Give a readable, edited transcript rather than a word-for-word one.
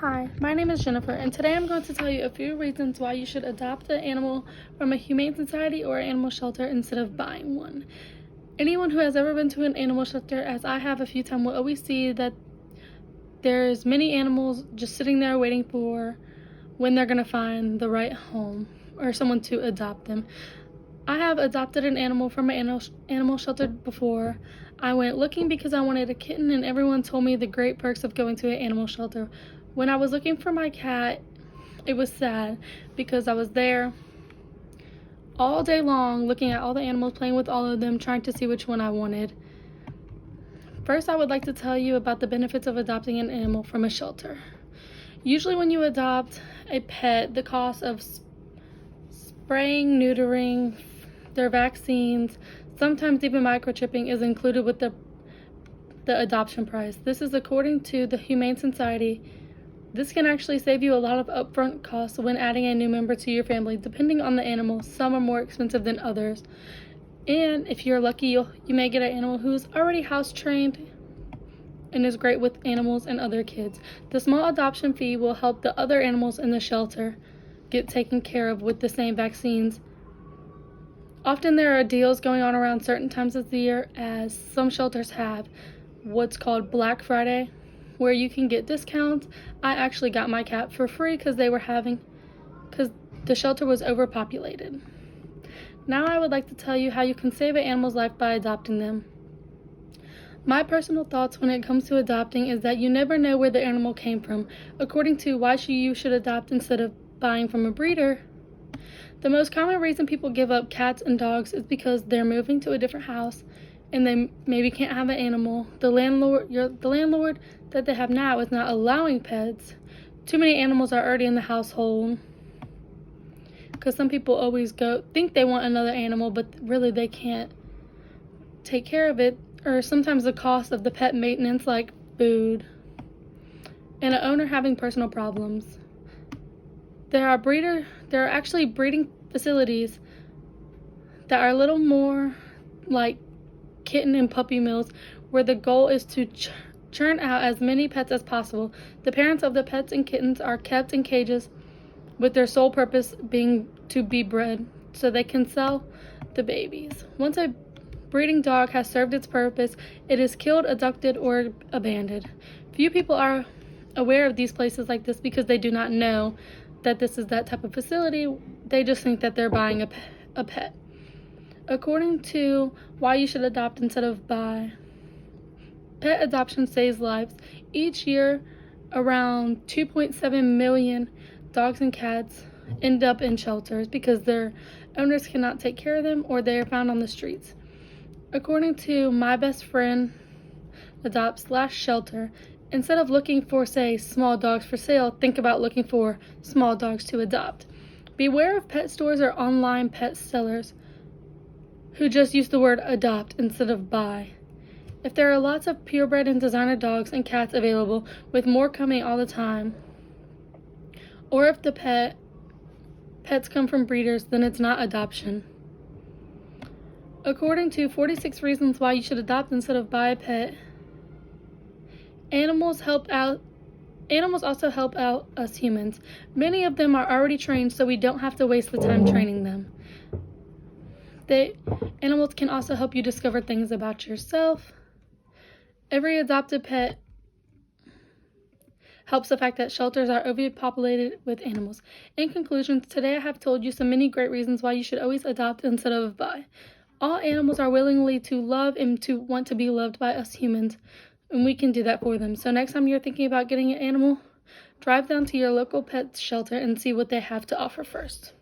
Hi, my name is Jennifer, and today I'm going to tell you a few reasons why you should adopt an animal from a humane society or animal shelter instead of buying one. Anyone who has ever been to an animal shelter, as I have a few times, will always see that there's many animals just sitting there waiting for when they're going to find the right home or someone to adopt them. I have adopted an animal from an animal shelter before. I went looking because I wanted a kitten, and everyone told me the great perks of going to an animal shelter. When I was looking for my cat, it was sad because I was there all day long looking at all the animals, playing with all of them, trying to see which one I wanted. First, I would like to tell you about the benefits of adopting an animal from a shelter. Usually when you adopt a pet, the cost of spraying, neutering, their vaccines, sometimes even microchipping is included with the adoption price. This is according to the Humane Society. This can actually save you a lot of upfront costs when adding a new member to your family. Depending on the animal, some are more expensive than others. And if you're lucky, you may get an animal who's already house trained and is great with animals and other kids. The small adoption fee will help the other animals in the shelter get taken care of with the same vaccines. Often there are deals going on around certain times of the year, as some shelters have what's called Black Friday, where you can get discounts. I actually got my cat for free because the shelter was overpopulated. Now I would like to tell you how you can save an animal's life by adopting them. My personal thoughts when it comes to adopting is that you never know where the animal came from. According to why you should adopt instead of buying from a breeder, the most common reason people give up cats and dogs is because they're moving to a different house and they maybe can't have an animal. The landlord that they have now is not allowing pets. Too many animals are already in the household, because some people always think they want another animal, but really they can't take care of it, or sometimes the cost of the pet maintenance, like food, and an owner having personal problems. There are actually breeding facilities that are a little more like kitten and puppy mills, where the goal is to churn out as many pets as possible. The parents of the pets and kittens are kept in cages with their sole purpose being to be bred so they can sell the babies. Once a breeding dog has served its purpose, it is killed, abducted, or abandoned. Few people are aware of these places like this because they do not know that this is that type of facility. They just think that they're buying a pet. According to why you should adopt instead of buy, pet adoption saves lives. Each year, around 2.7 million dogs and cats end up in shelters because their owners cannot take care of them, or they are found on the streets. According to My Best Friend Adopt/Shelter, instead of looking for, say, small dogs for sale, think about looking for small dogs to adopt. Beware of pet stores or online pet sellers who just use the word adopt instead of buy. If there are lots of purebred and designer dogs and cats available, with more coming all the time, or if the pets come from breeders, then it's not adoption. According to 46 reasons why you should adopt instead of buy a pet, animals also help out us humans. Many of them are already trained, so we don't have to waste the time training them. Animals can also help you discover things about yourself. Every adopted pet helps the fact that shelters are overpopulated with animals. In conclusion, today I have told you many great reasons why you should always adopt instead of buy. All animals are willingly to love and to want to be loved by us humans, and we can do that for them. So next time you're thinking about getting an animal, drive down to your local pet shelter and see what they have to offer first.